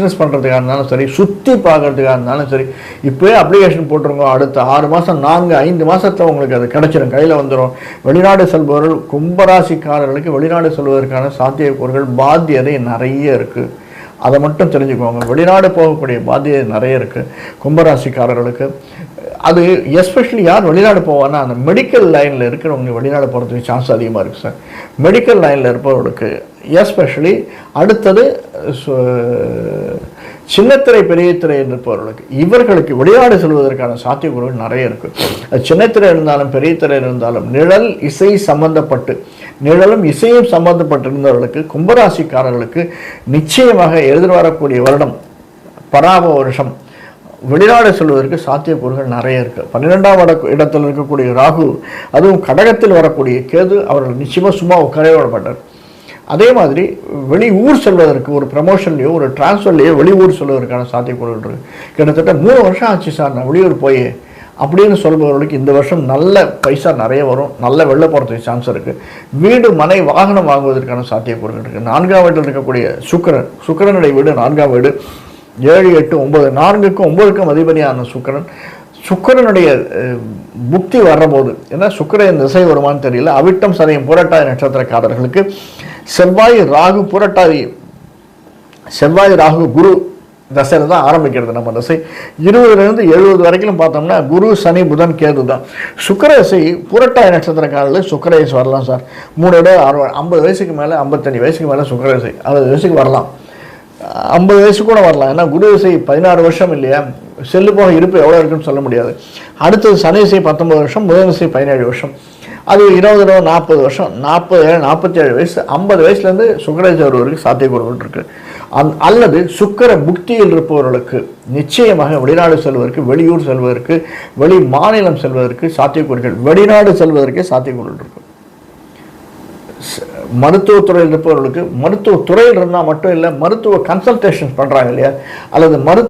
Business பண்ணுறதுக்காக இருந்தாலும் சரி, சுற்றி பார்க்கறதுக்காக இருந்தாலும் சரி, இப்போயே அப்ளிகேஷன் போட்டுருங்க. அடுத்த 6 மாதம் 4-5 மாதத்தில் உங்களுக்கு அது கிடச்சிடும், கையில் வந்துடும். வெளிநாடு செல்பவர்கள், கும்பராசிக்காரர்களுக்கு வெளிநாடு செல்வதற்கான சாத்தியக்கூறுகள், பாத்தியதை நிறைய இருக்குது. அதை மட்டும் தெரிஞ்சுக்குவாங்க. வெளிநாடு போகக்கூடிய பாத்தியதை நிறைய இருக்குது கும்பராசிக்காரர்களுக்கு. அது எஸ்பெஷலி யார் வெளிநாடு போவான்னா, அந்த மெடிக்கல் லைனில் இருக்கிறவங்க வெளிநாடு போகிறதுக்கு சான்ஸ் அதிகமாக இருக்குது சார். மெடிக்கல் லைனில் இருப்பவர்களுக்கு எஸ்பெஷலி. அடுத்தது சின்னத்திரை பெரிய திரை இருப்பவர்களுக்கு, இவர்களுக்கு வெளிநாடு செல்வதற்கான சாத்தியக்கூறுகள் நிறைய இருக்குது. அது சின்னத்திரை இருந்தாலும் பெரிய திரை இருந்தாலும் நிழல் இசை சம்பந்தப்பட்டு, நிழலும் இசையும் சம்பந்தப்பட்டிருந்தவர்களுக்கு, கும்பராசிக்காரர்களுக்கு நிச்சயமாக எதிர்வரக்கூடிய வருடம் பராப வருஷம் வெளிநாடு செல்வதற்கு சாத்தியக்கூறுகள் நிறைய இருக்குது. 12ஆம் இடத்தில் இருக்கக்கூடிய ராகு, அதுவும் கடகத்தில் வரக்கூடிய கேது, அவர்கள் நிச்சயமாக சும்மா உட்காரவே விடப்பட்டார். அதே மாதிரி வெளி ஊர் செல்வதற்கு, ஒரு ப்ரமோஷன்லையோ ஒரு டிரான்ஸ்ஃபர்லையோ வெளியூர் செல்வதற்கான சாத்தியக்கூறுகள் இருக்குது. கிட்டத்தட்ட 3 வருஷம் ஆச்சு சார் நான் வெளியூர் போய் அப்படின்னு சொல்பவர்களுக்கு இந்த வருஷம் நல்ல பைசா நிறைய வரும், நல்ல வெளில போகிறதுக்கு சான்ஸ் இருக்குது. வீடு மனை வாகனம் வாங்குவதற்கான சாத்தியக்கூறுகள் இருக்குது. 4ஆம் வீட்டில் இருக்கக்கூடிய சுக்கிரனுடைய வீடு 4ஆம் வீடு, 7, 8, 9, 4க்கும் 9க்கும் அதிபதியான சுக்கிரனுடைய புக்தி வர்றபோது, ஏன்னா சுக்கிரன் திசை வருமானு தெரியல. அவிட்டம் சதயம் புரட்டாதி நட்சத்திரக்காரர்களுக்கு செவ்வாய் ராகு புரட்டாதி, செவ்வாய் ராகு குரு தசையில் தான் ஆரம்பிக்கிறது நம்ம தசை. 20லேருந்து 70 வரைக்கும் பார்த்தோம்னா குரு சனி புதன் கேது தான். சுக்கிரதசை புரட்டாதி நட்சத்திரக்காரர்கள் சுக்கிரதசை வரலாம் சார். 50 வயசுக்கு மேலே, 55 வயசுக்கு மேலே சுக்கிரதசை 60 வயசுக்கு வரலாம், 50 வயசு கூட வரலாம். ஏன்னா குரு திசை 16 வருஷம் இல்லையா, செல்லு போக இருப்பு எவ்வளோ இருக்குன்னு சொல்ல முடியாது. அடுத்தது சனி திசை 19 வருஷம், புதன் திசை 17 வருஷம், அது 20 40 வருஷம், 47 47 வயசு, 50 வயசுலேருந்து சுக்கிரதசை வருவதற்கு சாத்தியக்கூறுகள் இருக்குது. அல்லது சுக்கிர புக்தியில் இருப்பவர்களுக்கு நிச்சயமாக வெளிநாடு செல்வதற்கு, வெளியூர் செல்வதற்கு, வெளி மாநிலம் செல்வதற்கு சாத்தியக்கூறுகள், வெளிநாடு செல்வதற்கே சாத்தியக்கூறுகள் இருக்குது. மருத்துவத்துறையில் இருப்பவர்களுக்கு, மருத்துவத்துறையில் இருந்தால் மட்டும் இல்லை, மருத்துவ கன்சல்டேஷன் பண்ணுறாங்க இல்லையா, அல்லது